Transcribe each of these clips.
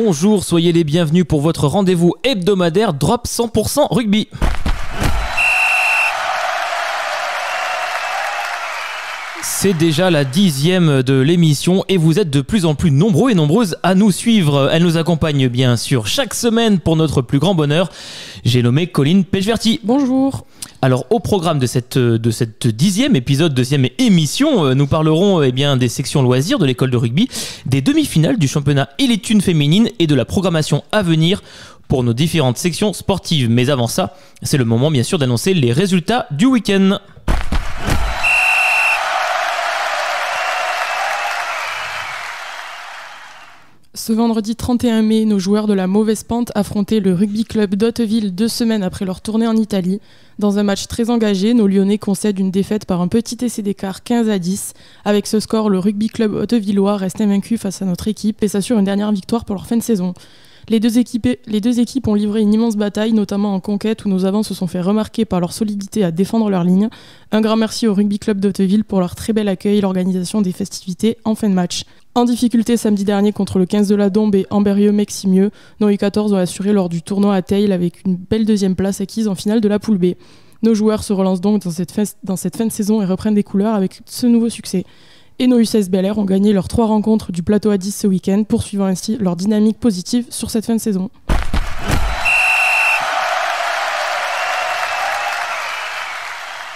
Bonjour, soyez les bienvenus pour votre rendez-vous hebdomadaire Drop 100% Rugby. C'est déjà la 10e de l'émission et vous êtes de plus en plus nombreux et nombreuses à nous suivre. Elle nous accompagne bien sûr chaque semaine pour notre plus grand bonheur. J'ai nommé Colline Pechverti. Bonjour. Alors au programme de cette 10e épisode, 10e émission, nous parlerons des sections loisirs de l'école de rugby, des demi-finales du championnat Elite 1 féminine et de la programmation à venir pour nos différentes sections sportives. Mais avant ça, c'est le moment bien sûr d'annoncer les résultats du week-end. Ce vendredi 31 mai, nos joueurs de la mauvaise pente affrontaient le rugby club d'Hauteville 2 semaines après leur tournée en Italie. Dans un match très engagé, nos Lyonnais concèdent une défaite par un petit essai d'écart 15-10. Avec ce score, le rugby club hautevillois reste invaincu face à notre équipe et s'assure une dernière victoire pour leur fin de saison. Les deux équipes ont livré une immense bataille, notamment en conquête où nos avants se sont fait remarquer par leur solidité à défendre leur ligne. Un grand merci au rugby club d'Hauteville pour leur très bel accueil et l'organisation des festivités en fin de match. En difficulté samedi dernier contre le 15 de la Dombe et Amberieu-Meximieux, nos U14 ont assuré lors du tournoi à Teil avec une belle deuxième place acquise en finale de la poule B. Nos joueurs se relancent donc dans cette fin de saison et reprennent des couleurs avec ce nouveau succès. Et nos U16 Bel Air ont gagné leurs 3 rencontres du plateau à 10 ce week-end, poursuivant ainsi leur dynamique positive sur cette fin de saison.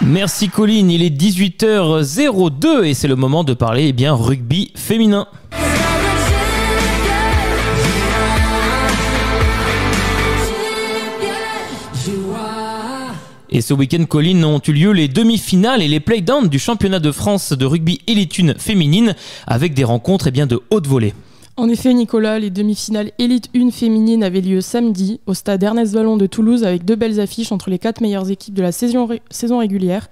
Merci Colline, il est 18h02 et c'est le moment de parler rugby féminin. Et ce week-end, Colline, ont eu lieu les demi-finales et les playdowns du championnat de France de rugby Elite 1 féminine avec des rencontres de haute volée. En effet, Nicolas, les demi-finales Elite 1 féminine avaient lieu samedi au stade Ernest Vallon de Toulouse avec 2 belles affiches entre les 4 meilleures équipes de la saison régulière.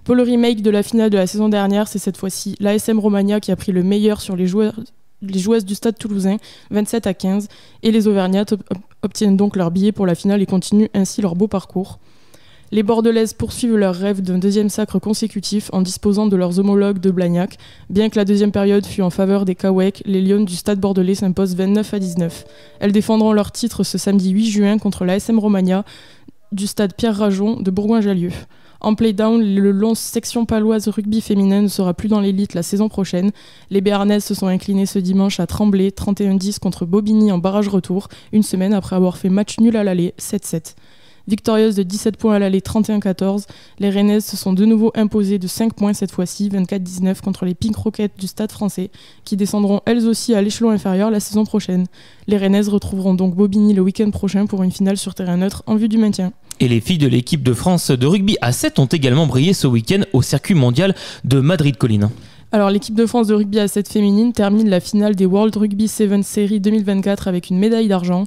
Pour le remake de la finale de la saison dernière, c'est cette fois-ci l'ASM Romagna qui a pris le meilleur sur les joueuses du stade toulousain, 27-15, et les Auvergnates obtiennent donc leur billet pour la finale et continuent ainsi leur beau parcours. Les Bordelaises poursuivent leur rêve d'un deuxième sacre consécutif en disposant de leurs homologues de Blagnac. Bien que la deuxième période fût en faveur des Kawek, les Lionnes du stade bordelais s'imposent 29-19. Elles défendront leur titre ce samedi 8 juin contre l'ASM Romagna du stade Pierre Rajon de Bourgoin-Jallieu. En playdown, le long section paloise rugby féminin ne sera plus dans l'élite la saison prochaine. Les Béarnaises se sont inclinées ce dimanche à Tremblay, 31-10 contre Bobigny en barrage retour, une semaine après avoir fait match nul à l'aller, 7-7. Victorieuses de 17 points à l'aller, 31-14, les Rennaises se sont de nouveau imposées de 5 points cette fois-ci, 24-19 contre les Pink Rockets du Stade français, qui descendront elles aussi à l'échelon inférieur la saison prochaine. Les Rennaises retrouveront donc Bobigny le week-end prochain pour une finale sur terrain neutre en vue du maintien. Et les filles de l'équipe de France de rugby à 7 ont également brillé ce week-end au circuit mondial de Madrid-Colline. Alors l'équipe de France de rugby à 7 féminine termine la finale des World Rugby 7 Series 2024 avec une médaille d'argent.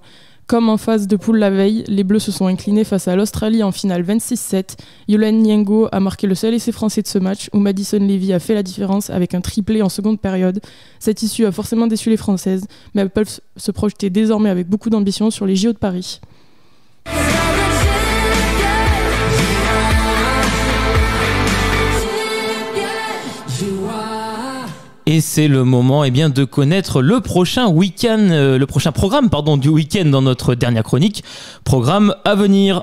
Comme en phase de poule la veille, les Bleus se sont inclinés face à l'Australie en finale 26-7. Yolène Niengo a marqué le seul essai français de ce match où Madison Levy a fait la différence avec un triplé en seconde période. Cette issue a forcément déçu les Françaises, mais elles peuvent se projeter désormais avec beaucoup d'ambition sur les JO de Paris. Et c'est le moment de connaître le prochain programme du week-end dans notre dernière chronique, programme à venir.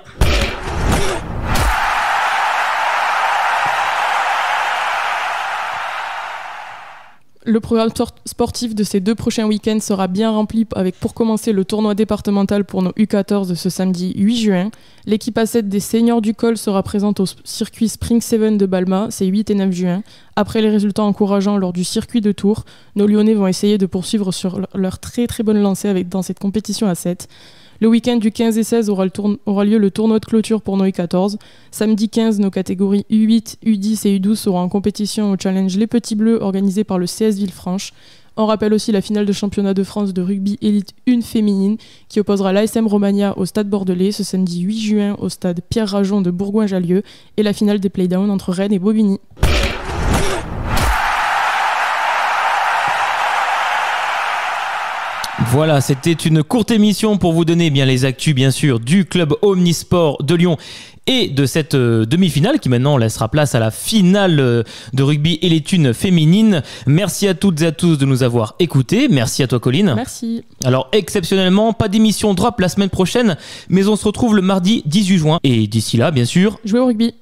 Le programme sportif de ces 2 prochains week-ends sera bien rempli avec pour commencer le tournoi départemental pour nos U14 ce samedi 8 juin. L'équipe A7 des seniors du Col sera présente au circuit Spring 7 de Balma, c'est 8 et 9 juin. Après les résultats encourageants lors du circuit de Tours, nos Lyonnais vont essayer de poursuivre sur leur très très bonne lancée dans cette compétition A7. Le week-end du 15 et 16 aura lieu le tournoi de clôture pour nos U14. Samedi 15, nos catégories U8, U10 et U12 seront en compétition au challenge Les Petits Bleus organisé par le CS Villefranche. On rappelle aussi la finale de championnat de France de rugby Elite 1 féminine qui opposera l'ASM Romagna au stade bordelais ce samedi 8 juin au stade Pierre Rajon de Bourgoin-Jallieu et la finale des playdowns entre Rennes et Bobigny. Voilà, c'était une courte émission pour vous donner bien les actus, bien sûr, du club Omnisport de Lyon et de cette demi-finale qui maintenant laissera place à la finale de rugby élite 1 féminine. Merci à toutes et à tous de nous avoir écoutés. Merci à toi, Colline. Merci. Alors, exceptionnellement, pas d'émission drop la semaine prochaine, mais on se retrouve le mardi 18 juin. Et d'ici là, bien sûr, jouez au rugby.